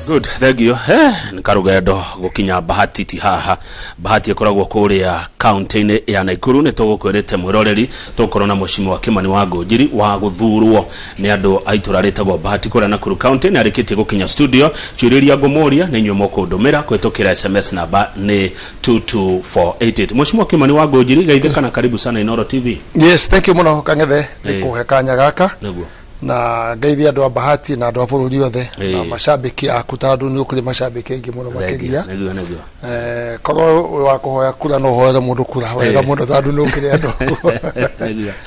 Good, thank you. Nkarugendo gukinya bahati ti haha. Bahati ikoragwo kuria county ya Nakuru ni tugukwirite mwiroreri tukorwo na mushimo wa Kimani Ngunjiri wa guthurwo ni andu aitura ritagwo Bahati kuria Nakuru county ni arikitie gukinya studio churiria ngomoria ni nyumo kundumira kwetukira SMS namba ni 22488. Mushimo wa Kimani Ngunjiri gaithikana karibu sana Inoro TV. Yes, thank you muno Kangethe nikuhekanya gaka. Niguo. Na ngeithi andu a Bahati na andu a bururi othe na mashabiki akutandu ni ukuri mashabiki aingi muno makiria korwo wa kuhoya kura no hoere mundu kura wega muno tandu ni ukiri andu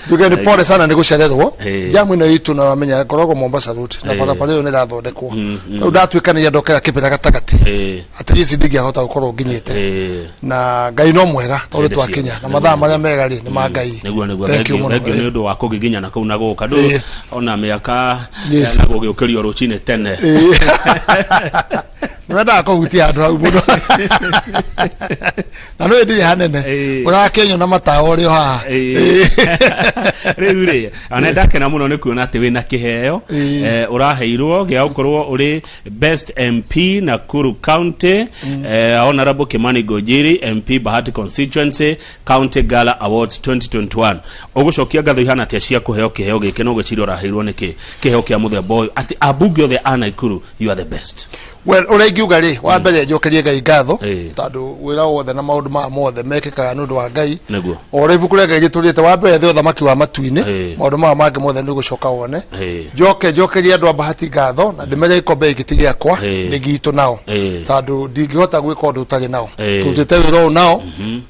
tuge ni pole sana ni gucererwo jamu ino itu na wamenya korwo Mombasa route na barabara yo ni rathondekwo tau ndatwika ni andokera kipira gatagati at least ndingiahota gukorwo nginyite na ngai no mwega tondu twakinya na mathaa maria mega ri ni ma ngai thank you ni undu wa kugiginya na kau na guka ndu ona miaka na gugiukirio ruchine tene nenda ko gutia andu au muno na no ndiri hanene urakenyo na matawa ri ha riu anenda kena muno ni kuona ati wina kiheo uraheirwo gia ukorwo uri best MP Nakuru county honorable Kimani Ngunjiri MP Bahati constituency county gala awards 2021 ugucokia ngatho ihana tia cia kuheo kiheo giki no giciro uraheirwo niki kiheo kia muthemba ati abuge the Nakuru you are the best. Well, urengiuga ri wa mbere njokerie ngai ngatho tondu wira wothe na maundu ma mothe mekikaga nundu wa ngai ore ibuku ria ngai turite wa mbere the uthamaki wa matuine maundu ma mangi mothe ni gucoka wone njokerie andu a Bahati ngatho na ndimere ikombe igiti giakwa ni gitu nao tondu ndingihota gwika undu utari nao turite wira nao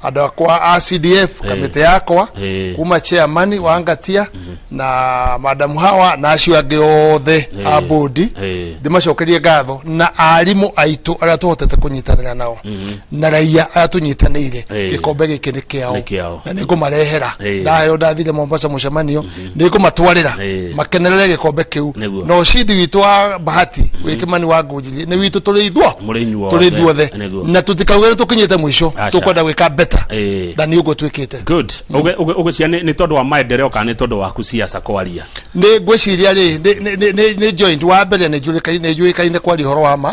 andu akwa ACDF kamite yakwa kuma chairman wa Ngatia na madam hawa na acio angi othe a bodi ndimacokerie ngatho na arimu aitu aria tuhotete kunyitanira nao na raia atunyitanire gikombe giki ni kiao na nigumarehera ndayo ndathire Mombasa mucemanio nigumatwarira makenerere gikombe kiu no shidi witu wa Bahati wi Kimani Ngunjiri ni witu turithwo the na tutikaugere tukinyite mwisho tukwenda gwika better than ugo twikite good ugucia ni tondu wa maendeleo kana ni tondu wa kusiasa kwaria ni ngwiciria ri ni joint wa mbere ni juikaine kwari horo wa ma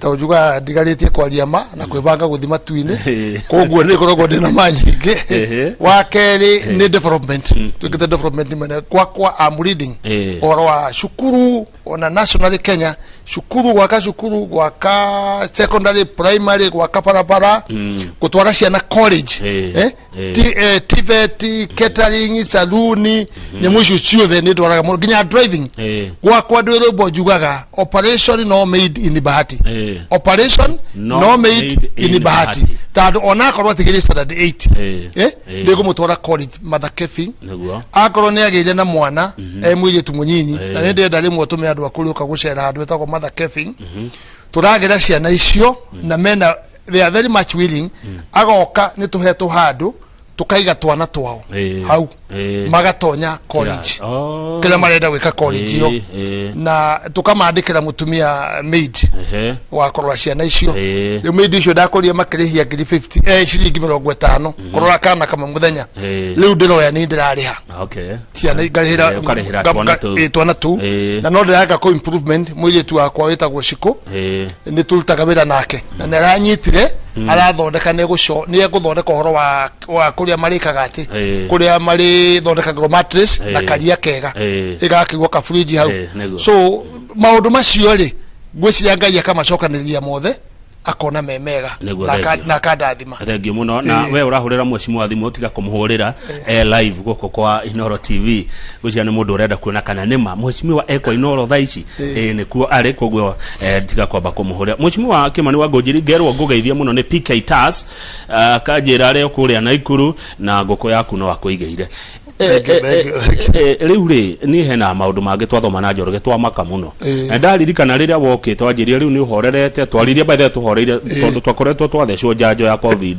taujuga ndigaritie kwaria ma na kwibanga guthima tuine koguo ni korogwo ndina manyinge wa keri ni development tukite development mena kwa am reading horo wa shukuru ona national Kenya shukuru gwaka secondary primary gwaka parapara kutwara ciana college TVET catering saloon nyamushu ciothe ni ndwaraga muno ginya driving gwakwa ndwiro bojugaga operation no made in Bahati operation no made in Bahati tado ona korwa tigiri standard 8 ndego mutwara college mother kefi akorwo ni agire na mwana mwije tumunyinyi na nende ndari mwotume andu akuri ukagucera andu etako mother kefi turagira ciana icio na mena they are very much willing agoka ni tuhetu handu tukaiga twana twao hau magatonya college kila marenda gwika college yo na tukamandikira mutumia maid wa korwa ciana icio yo maid icio ndakoria makirihia 50 shilingi 50 korora kana kama muthenya riu ndiroya ni ndirariha ciana igarihira twana tu na no ndiraga ko improvement mwire tu akwa wetagwo Shiko ni turutaga wira nake na naranyitire arathondeka ni guthondeka horo wa kuria marikaga ati kuria mari thondeka mattress na karia kega igakigwo ka fridge hau so maundu macio ri gwiciria ngai kama cokaniriria mothe akona memega na kadathima thengi muno na we urahurira mwecimu wa thimu tiga kumuhurira live goko kwa Inoro TV gucia ni mundu urenda kuona kana nima mwecimu wa eko Inoro thaici nikuo ari koguo tiga kwamba kumuhurira mwecimu wa Kimani Ngunjiri gerwo ngugeithia muno ni PK Tas kanjira ari okuria Nakuru na goko yaku no wakuigeire riu ri ni hena maundu mangi twathoma na njoroge twamaka muno ndaririkana riria wokite wanjiria riu ni uhorerete twaririe baithe tuhoreire tondu twakoretwo twathecwo njanjo ya covid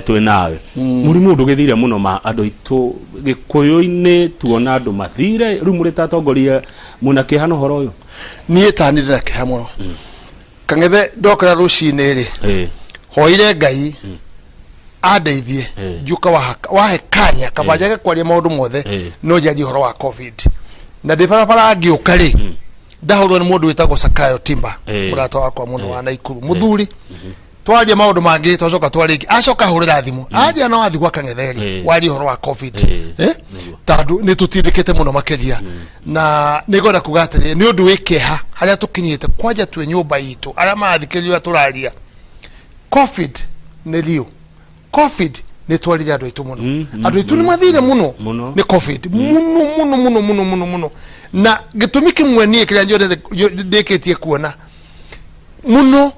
twi nawe murimu ndugithire muno ma andu itu gikuyu-ini tuona andu mathire riu muri tatongoria muna kihano horo uyu nie tanire na kiha muno Kangethe ndokera rucine ri hoire ngai adeithie juka wahe kanya kabajage kwaria maundu mothe no jaji horo wa covid na ndibara ngiuka ri ndahurwo ni mundu witagwo Sakayo Timba murata wakwa muno wa Naikuru muthuri twaria maundu mangi twacoka twariki acoka hurira thimu aje no athi gwa Kang'etheri wari horo wa covid tandu ni tutindikite muno makeria na nigoda kugatire ni undu wikeha haria tukinyite kwaja twe nyumba yitu aria mathikiriwa turaria covid ni rio covid ni twarire andu aitu muno andu aitu ni mathire muno ni covid muno na gitumi kimwe nie kiria njore ndeketie kuona muno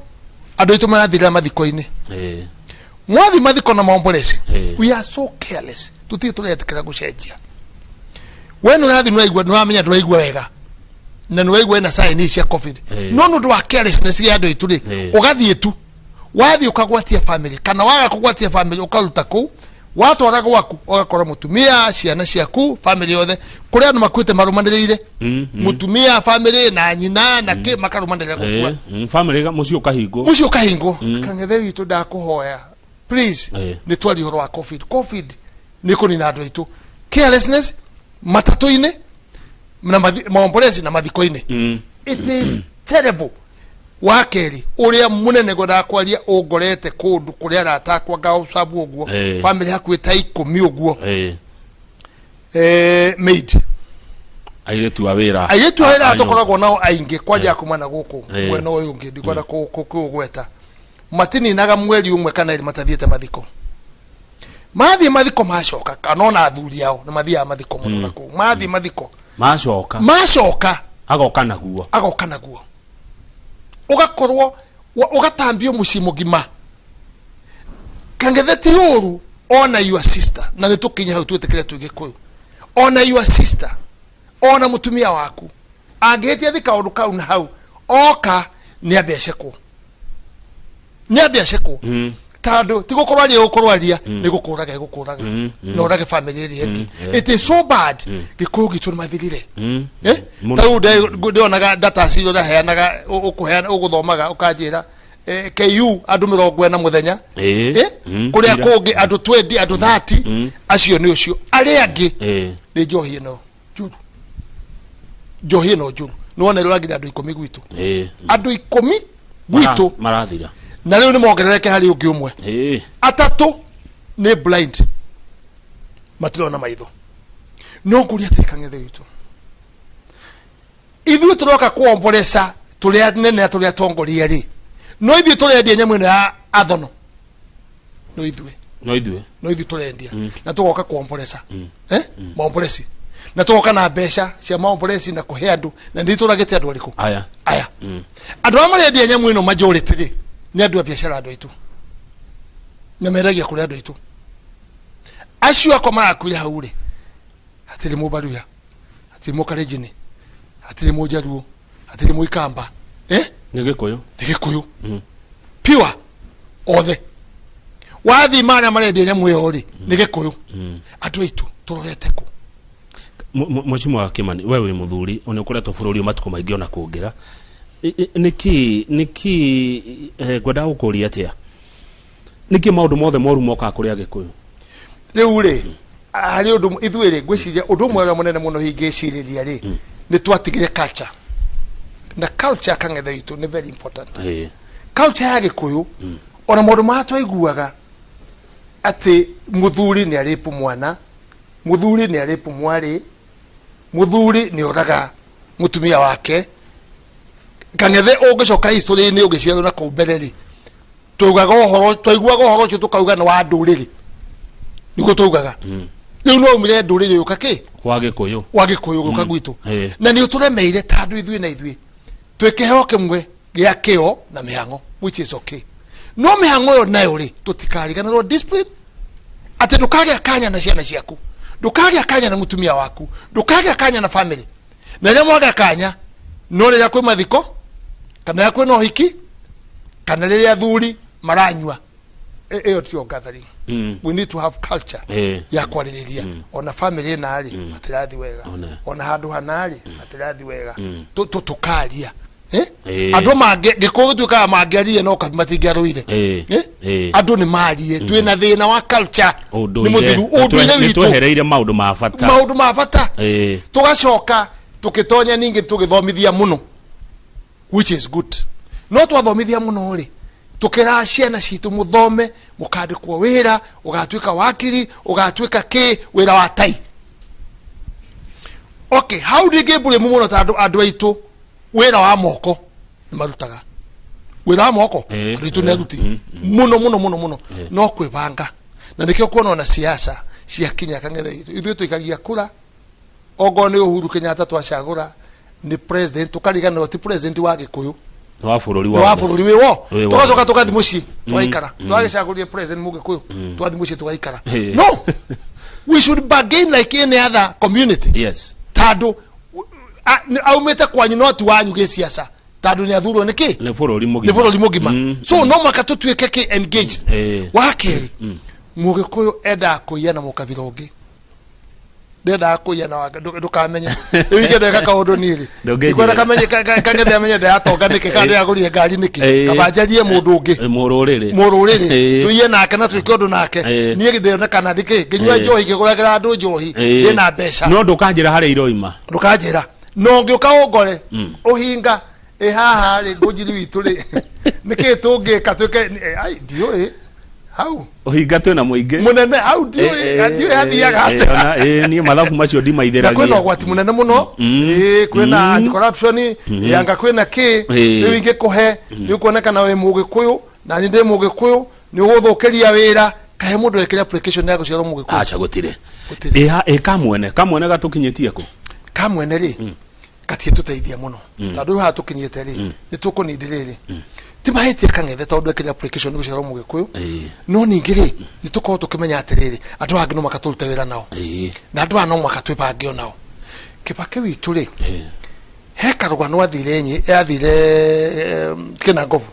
andu aitu mathira mathiko-ini mwathi mathiko na maombolesi we are so careless tuti turetekera gucenjia wenu nathi nwaigwa nwamenya ndwaigwa wega na nwaigwa na sign cia covid no ndu wa carelessness ya andu aitu ri ugathie tu wathi ukagwatia family kana waga kugwatia family ukaruta ku watwara gwaku ugakora mutumia ciana ciaku family yothe kuria andu makwite marumaniriire mutumia family na nyina na ke makarumanirira gukua family mucio kahingo Kang'etheri witu ndakuhoya please ni twari horo wa covid ni kunina andu aitu carelessness matatu-ini na maombolezi na mathiko-ini it is terrible wakeri uria munene goda kwaria ungorete kundu kuria ratakwa ngao sabu uguo family hakwita 10 uguo maid airetu awira atokoragwo nao aingi kwaja kumana guku mwena uyu ungi ndikwenda kugweta matini naga mweri umwe kana iri matathiete mathiko macoka kanona athuri yao na mathia mathiko muno naku mathiko macoka agoka naguo ugakorwo ugatambio mucimo gima Kang'etheri uru ona your sister na nitukinya hau twetekere tugikuyu ona your sister ona mutumia waku angetia thika undu kau na hau oka ni abesheko tando tigukorwaria ukorwaria ni gukuraga no urage family iri hengi it is so bad gikuyu gitu mathirire tau ndionaga data cio da heanaga ukuheana uguthomaga ukanjira KU andu 40 muthenya kuria kungi andu 20 andu 30 acio ni ucio aria angi ni njohi no juru no wona rwagi andu 10 gwitu andu 10 gwitu marathira na leo ni mongerereke hari ungi umwe atatu ni blind matirona maitho no kuria Kang'etheri witu ithu turoka kuombolesa turia nene turia tongoria ri no ithu turendia nyamu ino ya athono no ithu turendia na tugoka kuombolesa maombolesi na tugoka na besha cia maombolesi na kuhe andu na ndi turagite andu ariku aya andu amarendia nyamu ino majority ri ni andu a biashara andu aitu na meragia kuri andu aitu acio akwa marakuya haure atiri mubaruya atiri mukarejini atiri mujaruo atiri muikamba ni gikuyu pure othe wathi mana marendia nyamu yo ri ni gikuyu andu aitu turorete ku Mheshimiwa wa Kimani wewe muthuri unekoretwo bururi matuko maingi ona kuongira niki gwenda gukuria atia niki maundu mothe moru moka kuria gikuyu riu ri ari undu ithuire ngwiciria undu mwe munene muno hingiciriria ri ni twatigire culture na culture Kang'etheri witu ni very important culture ya gikuyu ona maundu matwaiguaga ati muthuri ni aripu mwana muthuri ni aripu mwari muthuri ni oraga mutumia wake Kang'etheri ugicoka history ni ugiciarwo na kumbereri tugaga uhoro twaiguaga uhoro ucio tukauga na wa nduriri niko tugaga riu no umire nduriri yuka ki wa gikuyu guka gwitu na ni uturemeire tandu ithui na ithui twikeheo kimwe gia kio na mihango which is okay no mihango yo nayo ri tutikariganirwo discipline ati ndukage akanya na ciana ciaku ndukage akanya na mutumia waku ndukage akanya na family na ria mwaga akanya no ria kwi mathiko kana ya kwi no hiki kana ria thuri maranywa eyo tio gathering we need to have culture ya kwaririria ona family nari matirathi wega ona handu hanari matirathi wega tukaria andu mange gikutuika mangerie no kamatingaruire andu ni marie twina thina wa culture ni muthiru unduire witu twehereire maundu ma bata tugacoka tukitonya ningi tugithomithia muno which is good. No twathomithia muno ri tukira ciana citu muthome mukandikwo wira ugatwika wakiri ugatwika ki wira wa tai. Okay, how do you get bure muno ta andu aitu wira wa moko ni marutaga wira wa moko ritu ne ruti muno no kwibanga na nikio kuona na siasa cia kinya kangethe ithu tuikagia kura ogo ni Uhuru Kenyatta twacagura ni president tukarigana ti president wa Gikuyu wa bururi wiwo tugacoka tukathi muci twaikara twagicagurie president mu Gikuyu twathi muci twaikara. No, we should bargain like any other community. Yes, tado aumete kwanyu no tu wanyu ge siasa tado ni athurwo niki ni bururi mugima so no makatu twike ki engaged wakeri mu Gikuyu enda kuiyana mukabira ungi ndenda kuiyana wanga ndukamenya wigende ka kaundu niri ikwenda kamenye kangethe amenye nda atonganike kandi agurie ngari niki kabanjarie mundu ungi mururiri tuiye nake na twike undu nake nie githena kana ndiki nginywa njohi ngiguragira andu njohi ina mbeca no ndukanjira hari iroima ndukanjira no ngiuka ungore uhinga haha ri Ngunjiri witu ri niki tungika twike ai dio how uhinga twena muingi munene how dio hathiaga ata ni mathabu macio ndimaitheragia kwena gwati munene muno kwena anti corruption yanga kwena ki riu ingi kuhe riu kuonekana we Mugikuyu na ni ndi Mugikuyu ni uguthukiria wira kahe mundu ekira application ya guciarwo Mugikuyu acha gutire kamwene gatukinyitie ku kamwene ri katie tuteithia muno tondu ha tukinyite ri ni tukunindire timahaitie kangethe tondu ekira application ya guciarwo Mugikuyu no ningiri ni tuko tukimenya atiriri andu angi no makaturuta wira nao na andu ano makatwibangio nao Kibaki witu ri he karugano athire Kinangovu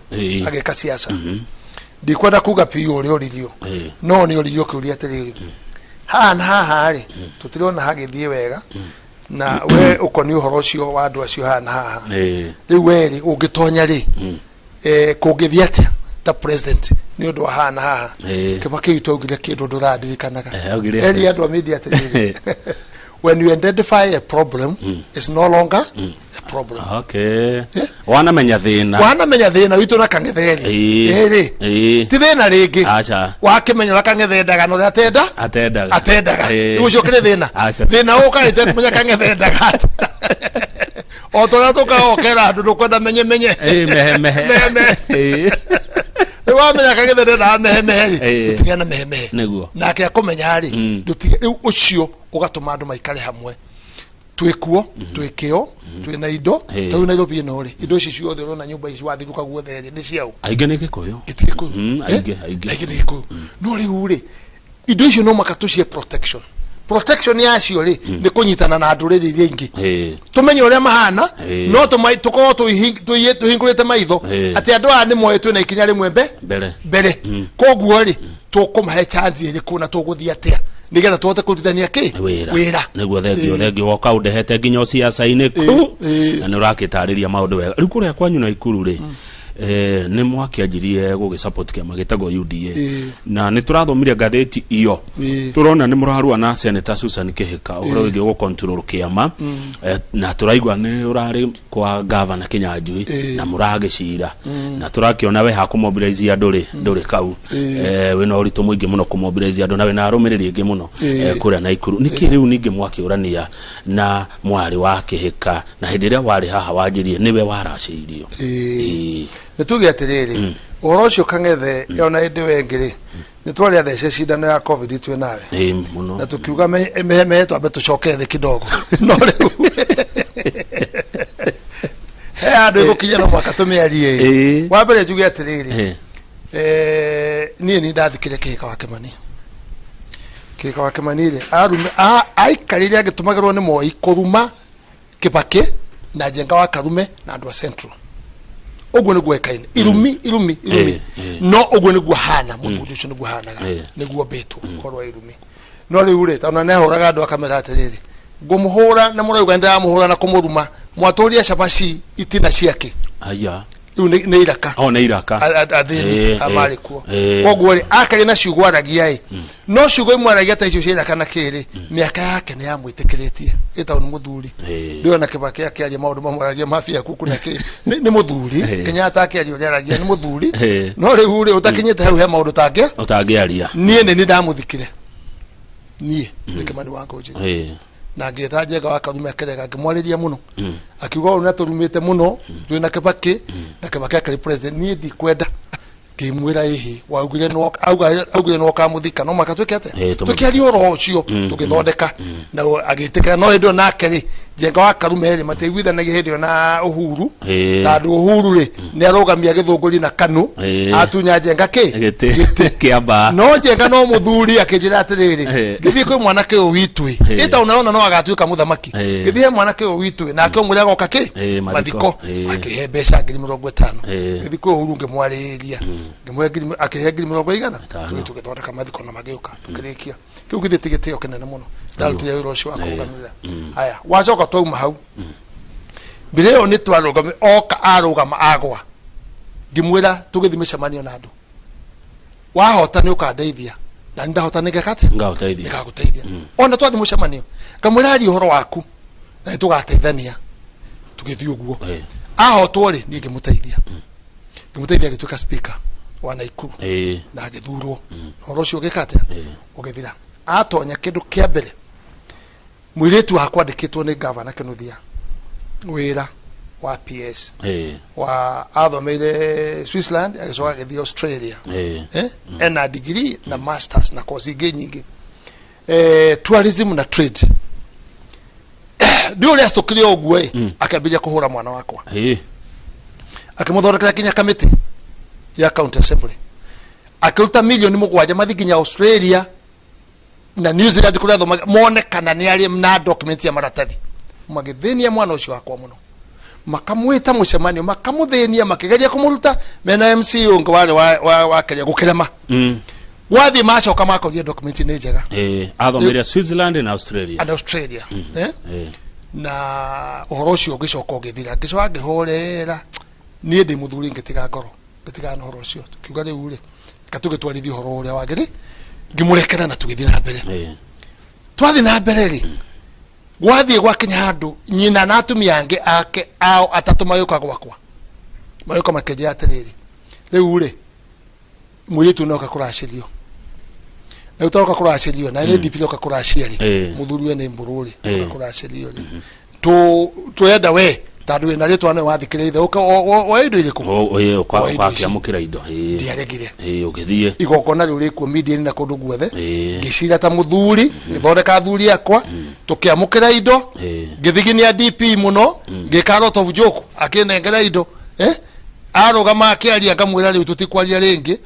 ageka siasa ndikwenda kuga piyo uri oririo no ni oririo kiuria atiriri haha ri tutirona hagithie wega na we ukoni uhoro cio wa andu acio haha riu weri ungitonya ri kungithia atia ta president ni undu wa haha Kibaki witu augire kindu nduradirikanaga eri andu a media atiriri when you identify a problem it's no longer a problem. Okay, wana menya thina witu na kangetheri ti thina ringi wakimenya kangethendaga no atendaga ucio kire thina ukarite kumenya kangethendaga otora tukaokera andu nukwenda menye wamenya kagethene na mehemehe tutigana mehemehe niguo nake akomenya ri ndutige riu ucio ugatuma andu maikare hamwe twikuo twikio twina indo twi Nairobi no ri indo ici ciothe urona nyumba ici wathiruka guothe ni ciao ainge ni Gikuyu ainge ni Gikuyu no riu ri indo icio no makatucie protection yacio ri ni kunyitana na nduriri iria ingi tumenye uria mahana no tuko tuhingurite maitho ati andu a ni moe twina ikinya rimwe mbere koguo ri tukumahe chance iri kuna tuguthia atia nigetha tuhote kurutithania ki wira niguo thengio woka undehete nginya siasa-ini ku na ni urakitariria maundu wega riu kuria kwanyu na Ikuru ri ni mwakianjirie gugisupport kiama gitagwo UDA na ni turathomire ngatheti iyo turona ni murarua na Senator Susan Kihika uhoro wigi go control kiama na turaigwa ni urari kwa governor Kinyanjui na muragicira na turakiona we ha kumobilize anduri kau wina uritu muingi muno kumobilize andu na wina arumiriri ingi muno kuria na Ikuru niki riu ningi mwakiurania na mwari wa Kihika na hindi ria wari haha wanjirie niwe waraciirio nituge atiriri uhoro cio kangethe yona indi wengiri nitwari athece cindano ya covid twi nawe muno na tukiuga mehemehe twambe tucoke thi kidogo no riu he andu igukinya no mwaka tumiarie wa mbere njuge atiriri nie ni ndathikire Kihika wa Kimani ri arume aikarire agitumagirwo ni Moi kuruma Kibaki na Njenga wa Karume na andu a Central ogwo ni gwekaine irumi no ogwo ni gwahana mundu ucio ni gwahanaga ni gwo betu korwa irumi no riu ri tana ne horaga andu akamera atiriri ngumuhura na murauga ndira muhura na kumuruma mwaturia cabaci itina ciake aya nĩ iraka nĩ iraka athĩni amarĩ kuo koguo rĩ akarĩ na ciugo aragia no ciugo imwe aragia ta icio cia iraka na kĩrĩ mĩaka yake nĩ yamwĩtĩkĩrĩtie ĩtagwo nĩ mũthuri ndio na kĩbaki akĩaria maũndũ mamwe aragia mafia kuku na kĩ nĩ mũthuri Kenyatta akĩaria ũrĩa aragia nĩ mũthuri no rĩu rĩ ũtakinyĩte hau he maũndũ ũtangĩaria niĩ nĩ ndamũthikire niĩ nĩ Kimani Ngunjiri na ngĩta Njenga wa Karume akerega ngĩmwarĩria mũno akiuga ũũ natũrumĩte mũno twĩna Kibaki na Kibaki akĩrĩ president niĩ ndikwenda ngĩmwĩra ĩhĩ augire no kamũthika no makatwĩke atĩa tũkĩaria ũhoro ũcio tũgĩthondeka na agĩtĩkĩra no hĩndĩ ĩyo nake rĩ Njenga wa Karume rĩ mateiguithanagia hĩndĩ ĩyo na Uhuru tondũ Uhuru rĩ nĩ arũgamia gĩthũngũri na Kanu atunya Njenga gĩtĩ kĩamba no Njenga no mũthuri akĩnjĩra atĩrĩrĩ gĩthiĩ kwĩ mwanake ũyũ witũ ĩta unaona no agatuĩka mũthamaki gĩthiĩ mwanake ũyũ witũ nake ũmũrĩa agoka mathiko akĩhe mbeca 50,000 gĩthiĩ kwĩ Uhuru ngĩmwarĩria ngĩmwe akĩhe 100,000 tũgĩthondeka mathiko na magĩũka tũkĩrĩkia kĩu gĩtĩo kĩnene mũno ndarutire wĩra ũcio wa kũrũgamĩrĩra haya wacoka twauma hau mbere ĩyo nĩ twarũgama oka arũgama agwa ngĩmwĩra tũgĩthiĩ mĩcemanio na andũ wahota nĩ ũkandeithia na ndahota ngagũteithia ona twathiĩ mũcemanio ngamwĩra aria ũhoro waku na tũgateithania tũgĩthiĩ ũguo ahotwo rĩ niĩ ngĩmũteithia agĩtuĩka speaker wa Naikuru na agĩthurwo ũhoro ũcio ũgĩka atĩa ũgĩthira atonya kĩndũ kĩa mbere mũirĩtu wakwa andĩkĩtwo nĩ gavana Kĩnuthia wĩra wa PS wa athomeire Switzerland agĩcoka agĩthiĩ Australia ena degree na masters na kosi ingĩ nyingĩ tourism na trade ndio ũrĩa stokire ũguo akambĩrĩria kũhũra mwana wakwa akĩmũthondekera kinya kamĩtĩ ya county assembly akĩruta milioni 7 mathi nginya Australia na New Zealand kũrĩa thoma mone kana nĩ arĩ na document ya maratathi magĩthĩnia mwana ũcio wakwa mũno makamwĩta mũcemanio makamũthĩnia makĩgeria kũmũruta mena MCO ngwale wa Kenya gũkĩrema wathi macoka makoria document nĩ njega athomeire Switzerland na Australia na ũhoro ũcio ũgĩcoka ũgĩthira ngĩcoka ngĩhorera niĩ ndĩ mũthuri ngĩtiga ngoro ngĩtiga ũhoro ũcio tukiuga rĩu rĩ katũgĩtwarithia ũhoro ũrĩa wagĩrĩ ngĩmũrekera na tũgĩthiĩ na mbere twathi na mbere rĩ gwathie gwa Kenya handũ nyina na atumia angĩ ake ao atatu magĩũka gwakwa magĩũka makĩnjĩra atĩrĩrĩ rĩu rĩ mũirĩtu no kakũracĩrio na ũtoka kũracĩrio na nĩ DP oka kũraciari mũthuri we nĩ mbũrũri kakũracĩrio rĩ twenda we tondũ wĩna rĩtwa nĩ wathikĩrĩire o indo irĩkũ ũkwamũkĩra indo ndiaregire ũgĩthiĩ igongona rĩu rĩkuo media na kũndũ guothe ngĩcira ta mũthuri ngĩthondeka athuri akwa tũkĩamũkĩra indo ngĩthiginia DP mũno ngĩka lot of joke akĩnengera indo arũgama akĩaria ngamwĩra rĩu tũtikwaria rĩngĩ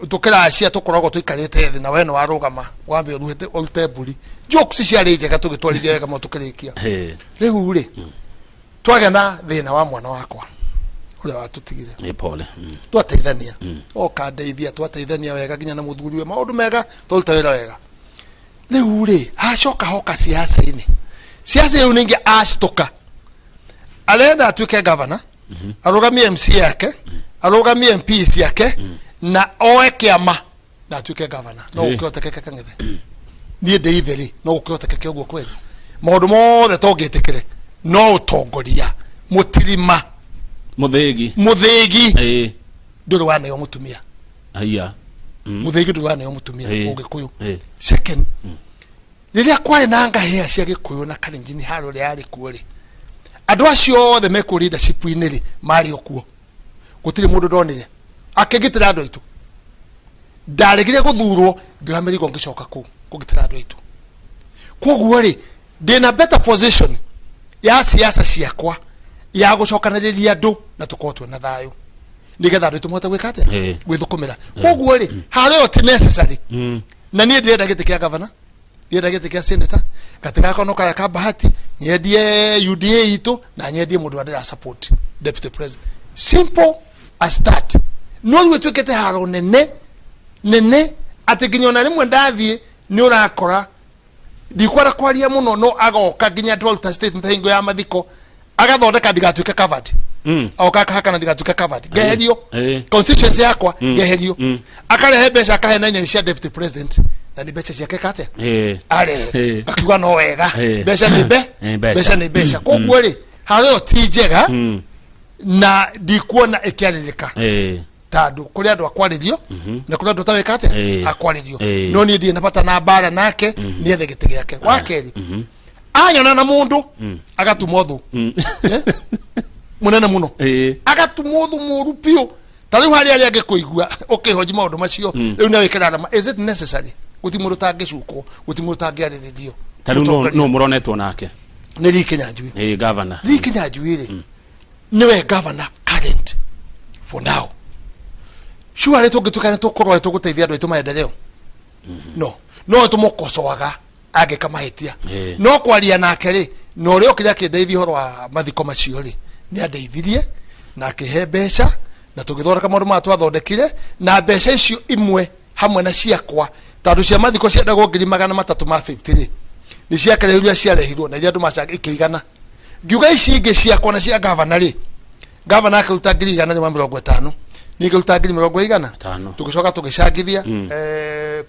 tũkĩracia tũkoragwo tũikarĩte thĩ na we nĩ warũgama wambe ũrute mbũri jokes ciarĩ njega tũgĩtwarithia wega mo tũkĩrĩkia rĩu rĩ twagĩa na thĩna wa mwana wakwa ũrĩa watutigire nĩ pole twateithania okandeithia twateithania wega nginya na mũthuri we maũndũ mega tũruta wĩra wega rĩu rĩ acoka hoka siasa-inĩ siasa ĩyo ningĩ acitoka arenda atuĩke governor arũgamie MC yake arũgamie MP yake na oe kĩama na atuĩke governor no ũkĩhotekeka kang'ethe niĩ ndĩitheri no ũkĩhotekeke ũguo kweli maũndũ mothe tongĩtĩkĩre no ũtongoria mũtirima mũthĩgi ndũrĩ waneo mũtumia mũthĩgi ndũrĩ waneo mũtumia ũgĩkũyũ second rĩrĩa kwarĩ na ngahĩa cia gĩkũyũ na Kalenjin harũ rĩa yarĩ kuo rĩ andũ acio othe mekwo leadership-inĩ rĩ marĩ okuo gũtirĩ mũndũ ndonire akĩgitĩra andũ aitũ ndaregire gũthurwo ngĩoya mĩrigo ngĩcoka kũu kũgitĩra andũ aitũ koguo rĩ ndĩna better position ya siasa ciakwa ya gũcokanĩrĩria andũ na tũkorwo twĩna thayũ nĩgetha andũ tũmote gwĩka atĩa gwĩthũkũmĩra koguo rĩ harĩ ti necessary na niĩ ndĩrenda gĩtĩ kĩa governor ndĩrenda gĩtĩ kĩa senator gatigakorwo kaya ka Bahati nyendie UDA itũ na nyendie mũndũ wa support deputy president simple as that no gwĩtuĩkĩte haro nene atĩ nginya ona rĩmwe ndathiĩ nĩ ũrakora ndikwara kwaria mũno no agoka nginya Delta State ntahingo ya mathiko agathondeka ndigatuĩke covered oka hakana ndigatuka covered geherio constituency yakwa geherio akarehe mbeca akahenanya cia deputy president na ni mbeca ciake kate are akiuga no wega mbeca ni mbeca koguo ri hareo ti njega na ndikuona ikiaririka tandũ kũrĩ andũ akwaririo na kũrĩ andũ tawekate akwaririo no ni ndie napata na bara nake ni ethe gĩtĩ gĩake wakeri anyona na mundu agatuma thu munene muno agatuma thu muru pio tariu hari ari angekuigua ukihoji maundu macio riu na wikira alama is it necessary guti mundu tangicukwo guti mundu tangiariririo tariu no muronetwo nake ni Rikinya Njui governor Rikinya Njui ri niwe governor current for now sure tungitukana tukorwo tuguteithia andu aitu maendeleo no tumukocoaga angikamahitia no kwaria nake ri no ri okira kindeithia horo wa mathiko macio ri ni andeithirie na akihe mbeca na tugithoreka maundu ma twathondekire na mbeca icio imwe hamwe na ciakwa tondu cia mathiko ciendagwo 350 ri ni ciakereria ciarehirwo na andu macanga ikigana ngiuga ici ingi ciakwa na cia governor ri governor akiruta 150 ni kiruta 150 tugicoka tugicangithia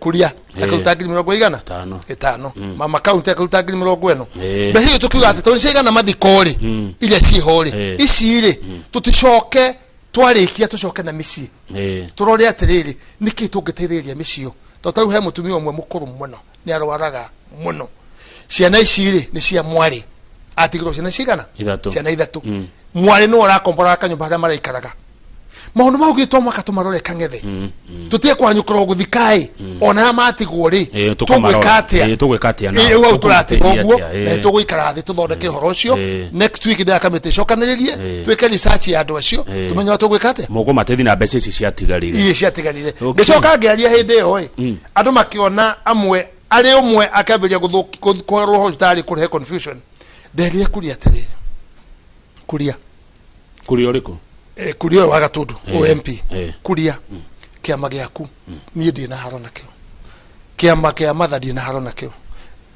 kuria akiruta 150 mama county akiruta 150 mbeca tukiuga ati tonse igana mathiko ri ile ci hori ici ri tuticoke twarikia tucoke na micii turore atiriri niki tungiteithĩrĩria mĩcio tondũ he mutumia umwe mukuru muno ni arwaraga muno ciana ici ri ni cia mwari atigirwo ciana cigana ciana ithatu mwari no arakombora kanyumba haria maraikaraga maundu mau gitwa mwaka tumarore kang'ethe tutie kwanyukura guthikai ona matigwo ri tugwikatia na ugo turatigwo guo tugwikara thi tuthondeke horo ucio next week ndia kamite cokaniririe twike research ya andu acio tumenye tugwikate mugo matethi na mbeca ici ciatigarire ngicoka ngiaria hindi yo andu makiona amwe ari umwe akambia guthukorwo hospitali kurihe confusion nderie kuria atiriri kuria uriku kuria wa Gatundu OMP kuria kiama giaku nie ndi na haro nakio kiama kia matha ndi na haro nakio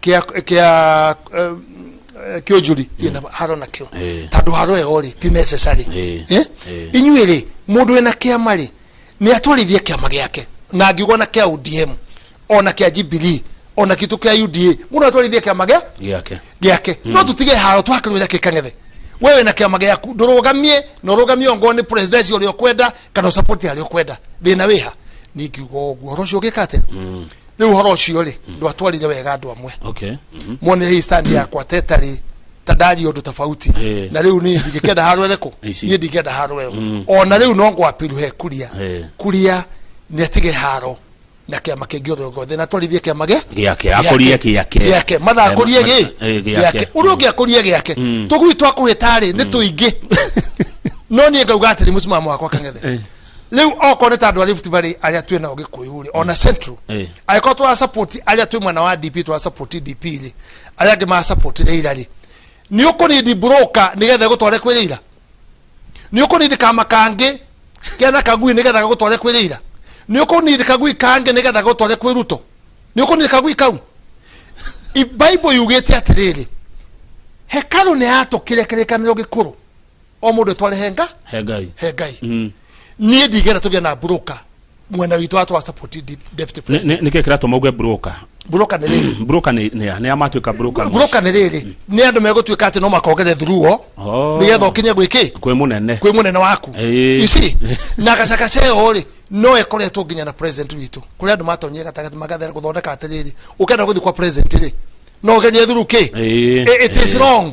kia Ngunjiri ndi na haro nakio tondu haro yo ri ti necessary inyuire mundu ena kiama ri ni atwarithie kiama giake na ngiugo na kia ODM ona kia Jubilee ona kitu kia UDA mundu atwarithie kiama giake no tutige haro twakirwira kikang'ethe wewe na kiama giaku ndurugamie ongo ni president uri okwenda kana support ari okwenda thina wiha ni kiugo guoro cio gikate riu horo cio ri ndwatwarire wega andu amwe muone hii stand yakwa tetari tadari undu tofauti na riu ni ngikenda haro ereko ni ndikenda haro wewe ona riu no ngwapiru he kuria ni atige haro na kiama kingiothe gothe na twarithie kiama giake akurie giake matha akurie giake urugi akurie giake tugwitwa akuhitari ni tuingi no ni ngauga atiri musimamo wakwa kang'ethe riu okone tandu Rift Valley aria twi na Gikuyu ri ona Central ayiko twa support aria twi mwana wa DP twa support DP ri aria ngima support Raila ri ni ukuni di broker nigethe gutware kwi Raila ni ukuni di kama kangi kena kagui nigethe gutware kwi Raila ni ukuni di kagui kangi nigethe gutware kwi Ruto ni ukuni kagui kau I Bible yugete atiriri hekalu ne ato kirekaniro gikuru o mundu tware hengai ni ndigera tuge na broker mwena witu watu wa support deputy president nike kira tomauge broker ni riri broker ni amatuika broker ni riri ni andu megutuika ati no makogere thuruo nigetha ukinye gwiki kwi munene waku you see na gacaka ceo ri no ekoretwo nginya na president witu kuri andu matonyie gatagati magathera guthondeka atiriri ukenda guthi kwa president ri no gerie thuru ki it is wrong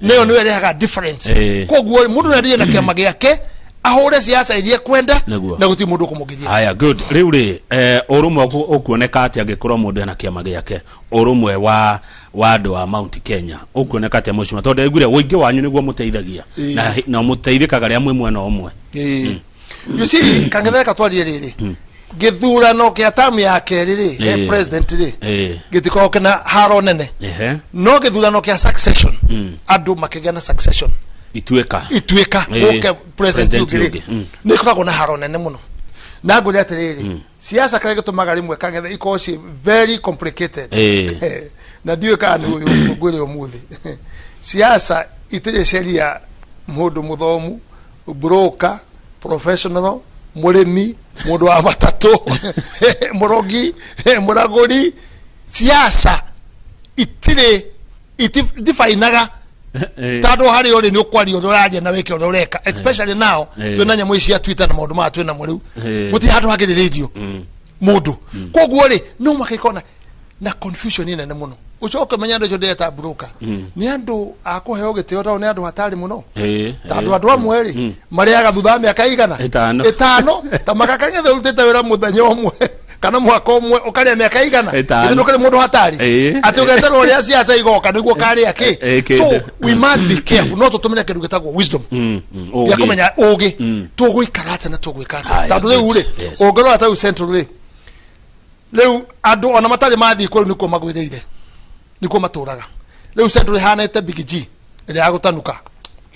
neo niwe rehaga difference koguo mundu narie na kiama giake ahore siasa irie kwenda na guti mundu kumugithia haya good riu ri urumwe ukuoneka ati agikorwo mundu na kiama giake urumwe wa andu wa Mount Kenya ukuoneka ati mushima tondu igure woingi wanyu niguo muteithagia na muteithikaga ria mwe mwena omwe you see kang'etheka twarie riri githurano kia tamu ya keriri president ri gitiko na haro nene no githurano kia succession andu makigana succession ituika oke president ugi ni kwa na haro nene muno na nguri atiriri siasa kage tumaga rimwe kang'ethe ikoci very complicated na dio kana uyu nguri omuthi siasa itire sheria mundu muthomu broker, professional, murimi, mundu wa matatu, murogi, muraguri, siasa itifainaga tado hari ori ni ukwari uraje na weke ureka, especially now twina nyamu cia Twitter na maundu ma twina muri muti handu hagire radio mundu koguo ri no makikona na confusion ine ne muno ucoke menya ndo data broker ni andu akuheo gitio tawo ni andu hatari muno tado andu amwe ri mari aga thutha miaka igana itano ta makakanye thultete wira muthenya umwe kana mwaka umwe ukaria miaka igana ndio kale mundu hatari ati ugetero uri siasa igoka niguo kari ake so we must be careful no tutumenya kindu gitagwo wisdom ya kumenya ugi tugwikarata na tugwikata tado le ure ogero ata central le leu adu ona matari mathi ko niko magwireire niko maturaga leu central hanete big G ile agutanuka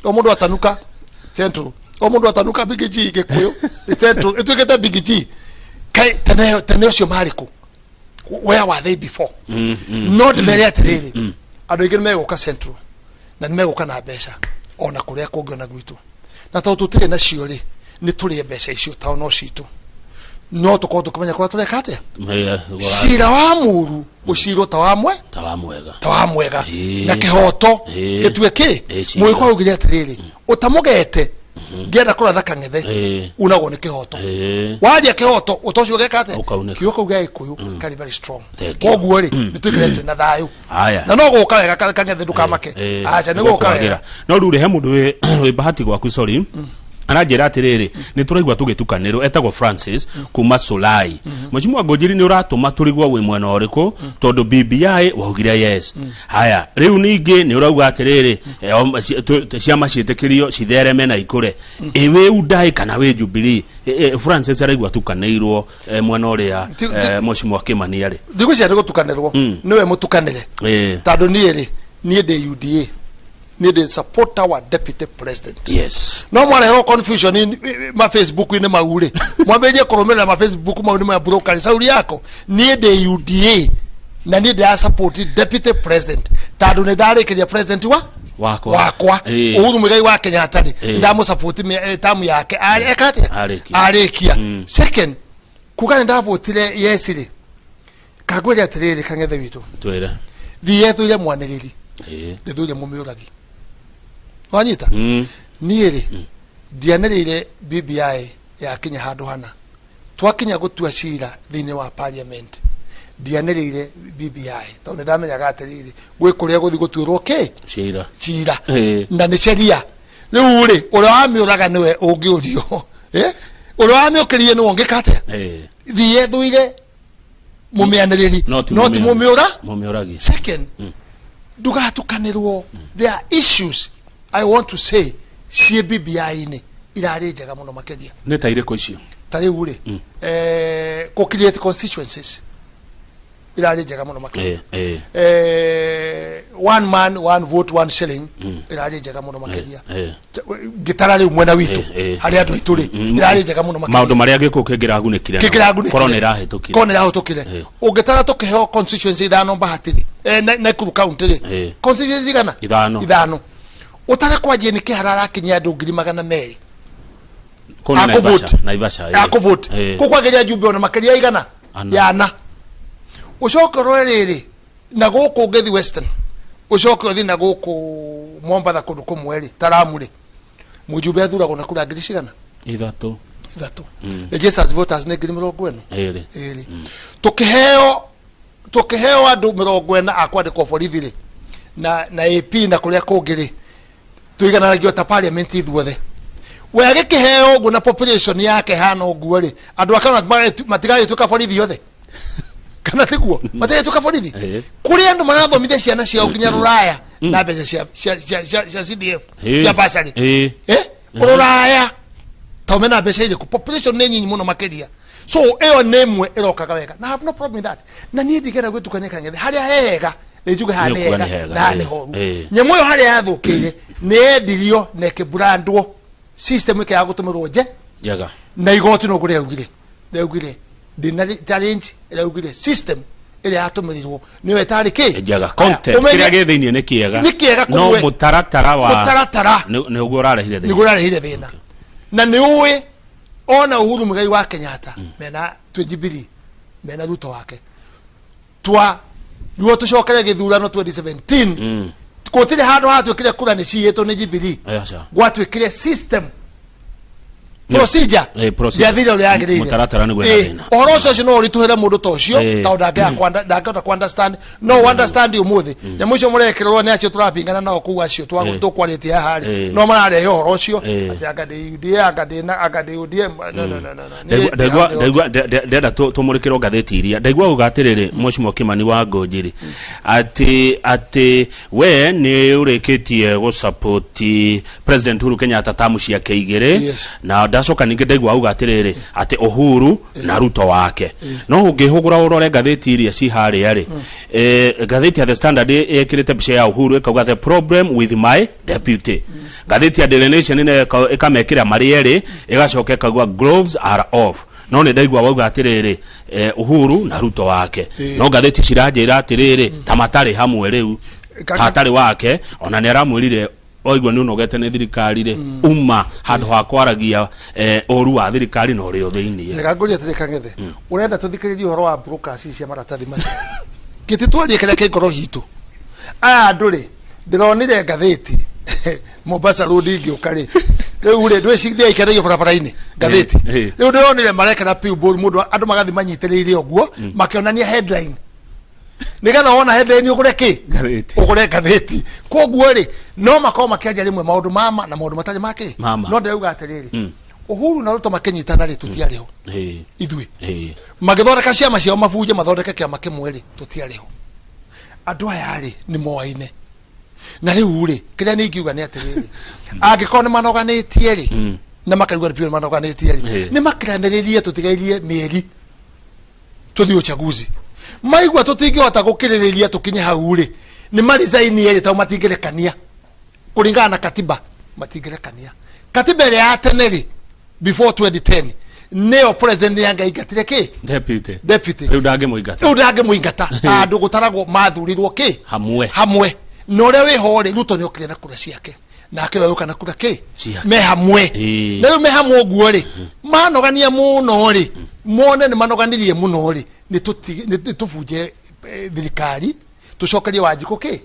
o mundu atanuka central o mundu atanuka big G gikuyu central etukete big G kai teneo cio mariko where were they before not very atiriri adu igire megoka central na megoka na besha ona kuria kungi na gwitu na to tutire na ciori ni turi besha icio tawo no citu no tukoto kumenya kwa turekate shira wa muru ushiro tawamwega na kihoto gitweke mwiko ugire atiriri utamugete genda kula thaka ngethe unago ni kihoto waje kihoto utocio gekate kioko gai kuyu kali very strong koguo ri nitwikirete na thayu na no guka wega kangethe ndukamake acha ni guka wega no rure he mundu we bahati gwaku sorry anajera atiriri ni turaigwa tugitukaniro etagwo Francis kuma Solai Mheshimiwa Ngunjiri ni uratuma turigwa we mwena uriku tondu BBI waugira yes haya riu ningi ni urauga atiriri ciama ciitikirio cithereme na ikure ewe udai kana we Jubilee Francis araigwa tukanirwo mwena uria Mheshimiwa Kimani ari ndigwicia gutukanirwo niwe mutukanire tondu niiri nie de UDA need to support our deputy president. Yes. No more hero confusion in my Facebook in my ule. Mwabeje kolomela my Facebook ma ma broker sauri yako. Need the UDA na need the support deputy president. Tadu ne dare ke president wakwa. Uhuru Muigai wa Kenya atari. Ndamu support tamu yake. Arekia. Second, kugana ndavotire yesire. Kagwele atirere kangethe witu. Twera. Thiyethu ile mwanegeri. Ndethuje mumiuragi. Wanyita niere dianerire BBI ya Kenya handu hana twakinya gutua cira thini wa parliament dianerire BBI tondu ndamenya gatirire gwikuria guthi gutuirwo ke cira na ni sheria riu ri uria wamiuraga niwe ungiurio uria wamiukirie ni wongikate thiyethuire mumianiriri not mumiuragi. Second, ndugatukanirwo there are issues I want to say BBI ni irari njega muno makedia ne taire ko icio tari ure ko create constituencies irari njega muno makedia one man one vote one shilling irari njega muno makedia gitarari mwena witu hari andu ituri irari njega muno makedia maundu maria giko kengiragunikire korona irahitukire ugitara tukiheo constituency thano bahatiri na Ikuru county constituency gana ithano utare kwa jeni kiharara kinya andu 200,000 kona Naivasha akuvote kukwageria jumbe ona makeria igana yana ucoke rorere na guku ngethi western ucoke uthi na guku Mombasa kundu kumweri taramuri mujumbe athuragwo na kura ngiri cigana ithatu registered voters ne ngiri 40 eri tukiheo andu 40 akwandikwo borithi na AP na kuria kungiri tuigana na giota parliament ithuothe wege kiheo ugu na population yake hana uguo ri andu akana matigai tuka borithi othe kana tiguo matigai tuka borithi kuri andu marathomithia ciana cia nginya ruraya na mbeca cia CDF cia basari ruraya taumena mbeca ile ku population ne nyinyi muno makeria so eyo nemwe erokaga wega na have no problem with that na nie ndigera gwitukania kangethe haria hega nejuge hanega na ne horu nyemoyo haria yathukire ne ndirio ne kibrandwo system ke yagutumirwo njega na igoti no kuria ugire dinari challenge ila ugire system ile yatumirirwo niwe tari ki njega content kiria githinie ni kiega no mutaratara ne ugo urarehire thina na nĩ ũĩ ona Uhuru Muigai wa Kenyatta mena twĩjibiri mena Ruto wake twa ruo tũcokere gĩthurano 2017 gũtirĩ handũ hatwĩkire kura nĩ ciĩtwo nĩ Jubilee gwatwĩkire system procedure ya thira ule agirire mutaratara ni gwena thina ohoro ucio no rituhere mundu to ucio ndangĩhota ku understand no understand umuthi nyamu icio murekererwo ni acio turapingana nao kuwa acio twakwarĩtie hahari no mararehe ohoro ucio ati agade no ndenda tumurikirwo ngathĩti iria ndaigua ugatiriri Mheshimiwa Kimani wa Ngunjiri ati we ni urĩkĩtie gu support President Uhuru Kenyatta tamu ciake igĩrĩ na ndacoka ninge ndaigua ugatiriri ati Uhuru na Ruto wake no ungihugura urore ngathĩti iria ci harĩa ri ngathĩti ya The Standard yekirite bica ya Uhuru ikauga the problem with my deputy ngathĩti ya Daily Nation ne ikamekira mari eri igacoka ikauga gloves are off no ne ndaigua wauga atiriri Uhuru na Ruto wake no ngathĩti ciranjira atiriri tamatari hamwe riu tatari wake ona ne aramwirire oigwa ni unogete ne thirikari ri umma handu ha kwaragia oru wa thirikari no ri othiini ngaguria tirika ngethe urenda tuthikiririe horo wa brokers cia maratathi macio gititwarie kile kingoro hitu nduri ndironire ngathĩti Mombasa road ingiukari riu ri ndwicithia ikereio barabara-ini ngathĩti riu ndironire marekera billboard mundu andu magathi manyitiriire oguo makionania headline nigetha wona headline ugure ki ugure ngathĩti koguo ri no makao makiaja rimwe maundu mama na maundu matari make no ndauga atiriri Uhuru na Ruto makenyitana ri tutiariho ithwe magithondeka ciama ciao mabuje mathondeke kiama kimwe ri tutiariho andu aya ri ni moaine na riu ri kiria ni ngiuga ni atiriri angikoo ni manoganitie ri na makaigua pio manoganitie ri ni makiraniririe tutigairie mieri tuthi uchaguzi maigua tutingihota gukiririria tukinye hau ri ni marizaini ye ta matingerekania kuringana na katiba matingerekania katiba ya teneri before 2010 neo president yanga igatire ki deputy riu ndage muingata andu gutaragwo mathurirwo ki hamwe no ria wi hore Ruto ni okire na kura ciake nake we ukana kura ki me hamwe na riu me hamwe guo ri manogania muno ri mone ni manoganirie muno ri ni tubuje thirikari tucokerie Wanjiku ki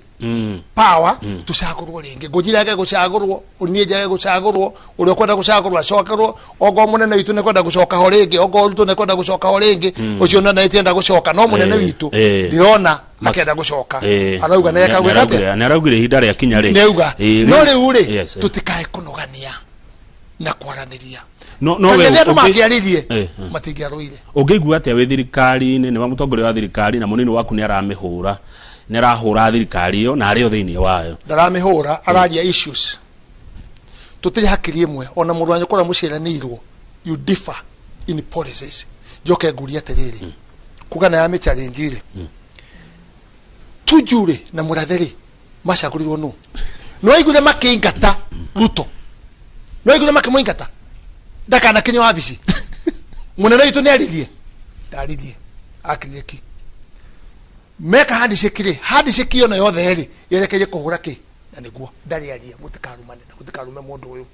power tucagurwo ringi ngujirage gucagurwo uniejage gucagurwo uria kwenda gucagurwo acokerwo ogo munene witu ne kwenda gucoka ho ringi ogo Ruto ne kwenda gucoka ho ringi ucio na itienda gucoka no munene witu ndirona akenda gucoka arauga ne akagwira ne araugire ihinda ria kinya ri neuga no riu ri tutikae kunogania na kwaraniria no we magiaririe matingiaruire ungeigua ati we thirikari ni wa mutongoria wa thirikari na munini waku ni aramihura ni arahura thirikari yo na ari othiini wayo ndaramihura araria issues tutiri hakiri imwe ona mundu anyukora muciranirwo you differ in policies joke nguria tiriri kugana ya challenge ire tujure na muratheri macagurirwo no igure makingata Ruto no igure makimwingata ndakana kinyo wabici munene itu ni aririe ndaririe akireki meka hadi shikio na yothe eri yerekeje kuhura ki na niguo ndari aria gutikarumane na gutikarume mundu uyu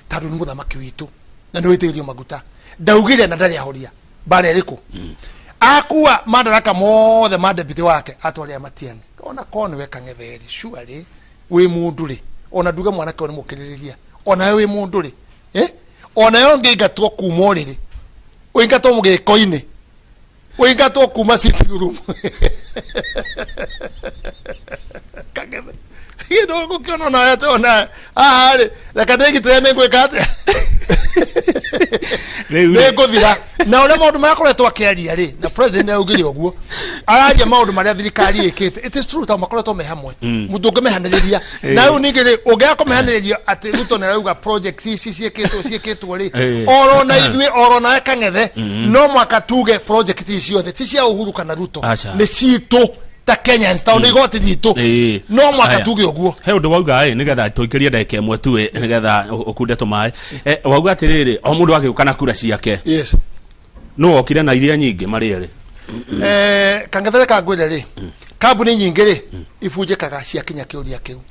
tandu ni muthamaki witu na ni witirio maguta ndaugire na ndari ahoria bare eriku akua madaraka mothe madebiti wake atwaria Matiang'i ona kono weka ngetheri surely we mundu ri ona nduga mwanake oni mukiririria ona we mundu ri ona yonge igatwo kumorire uingatwo mugiko-ini uingatwo kuma sitting room kagebe hiyo gukiona na yatona ari lakadegi tene gwekate nego thira na ole maundu makoretwo akiaria ri na president augire oguo araje maundu maria thirikari ikite it is true ta makoretwo me hamwe mutunge mehaniriria na uyu ningire ugako mehaniriria ati Ruto na rauga project ici cieketwo ri oro na ithwe oro na ekang'ethe no mwaka tuge project ici yothe ti cia Uhuru kana Ruto ni citu ta Kenyans ta ndo igoti ritu no mwaka tuge oguo he undu wauga nigetha tuikirie ndeke mwe tuwe nigetha ukunde tumae wauga atiriri o mundu agikana kura ciake no okire na iria nyingi mari eri kangethere kangwire ri kambuni nyingi ri ibunjikaga cia kinya kiuria kiu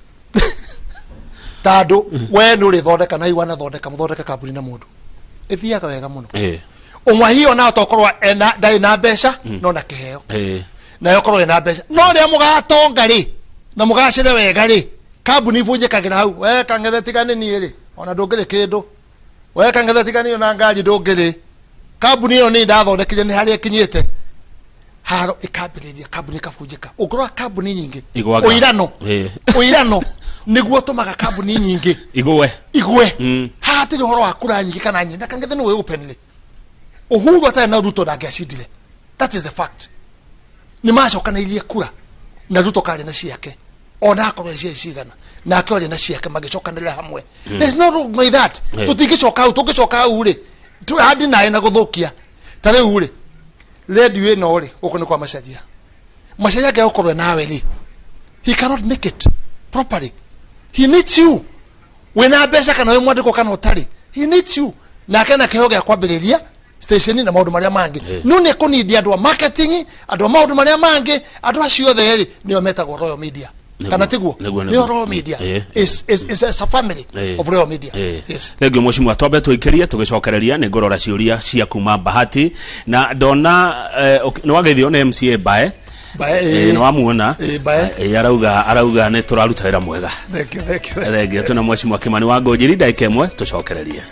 tando we nuri thondeka na iwana thondeka kambuni na mundu ithiaga wega muno umwa hiyo na tokorwa ena dai na besha no na kiheo na yokorwa ena besha no ria mugatonga ri na mugacire wega ri kambuni buje kagira hau we kangethe tigane ni ri ona ndungire kindu we kangethe tigane na ngari ndungire kambuni yo ni ndathondekire ni hari kinyite haro ikambiriria kambuni kabunjika ukorwa kambuni nyingi oirano niguo tumaga kambuni nyingi igwe hati horo wa kura nyingi kana nyingi na kangethe no we openly Uhuru ata na Ruto ndangĩacindire. That is the fact. Ni macokanĩirie kura na Ruto kari na ciake ona akorwo cigana na akĩoria na ciake magicokanĩrĩra hamwe. There's no wrong with that. Tũtingĩcoka au ri tu hadi nae na gũthũkia ta rĩu ri radio ĩno ri ũkũ nĩ kwa Macharia ke ũkorwo nawe ri he cannot make it properly. He needs you. Wena mbeca kana we mwandĩko kana ũtarĩ, he needs you. Na kana kĩheo gĩa kwambĩrĩria station na maundu maria mangi no ne kunidi andu marketing andu maundu maria mangi andu acio theri nio metagwo Royal Media kana tiguo ni Royal Media is a family of Royal Media. Yes, thengio mheshimiwa twambe twikirie tugicokereria ni ngorora ciuria cia kuma Bahati na ndona ni wageithio na MCA bae no amuona arauga ni turaruta wira mwega. Thank you tuna mheshimiwa Kimani Ngunjiri ndagika imwe tucokererie.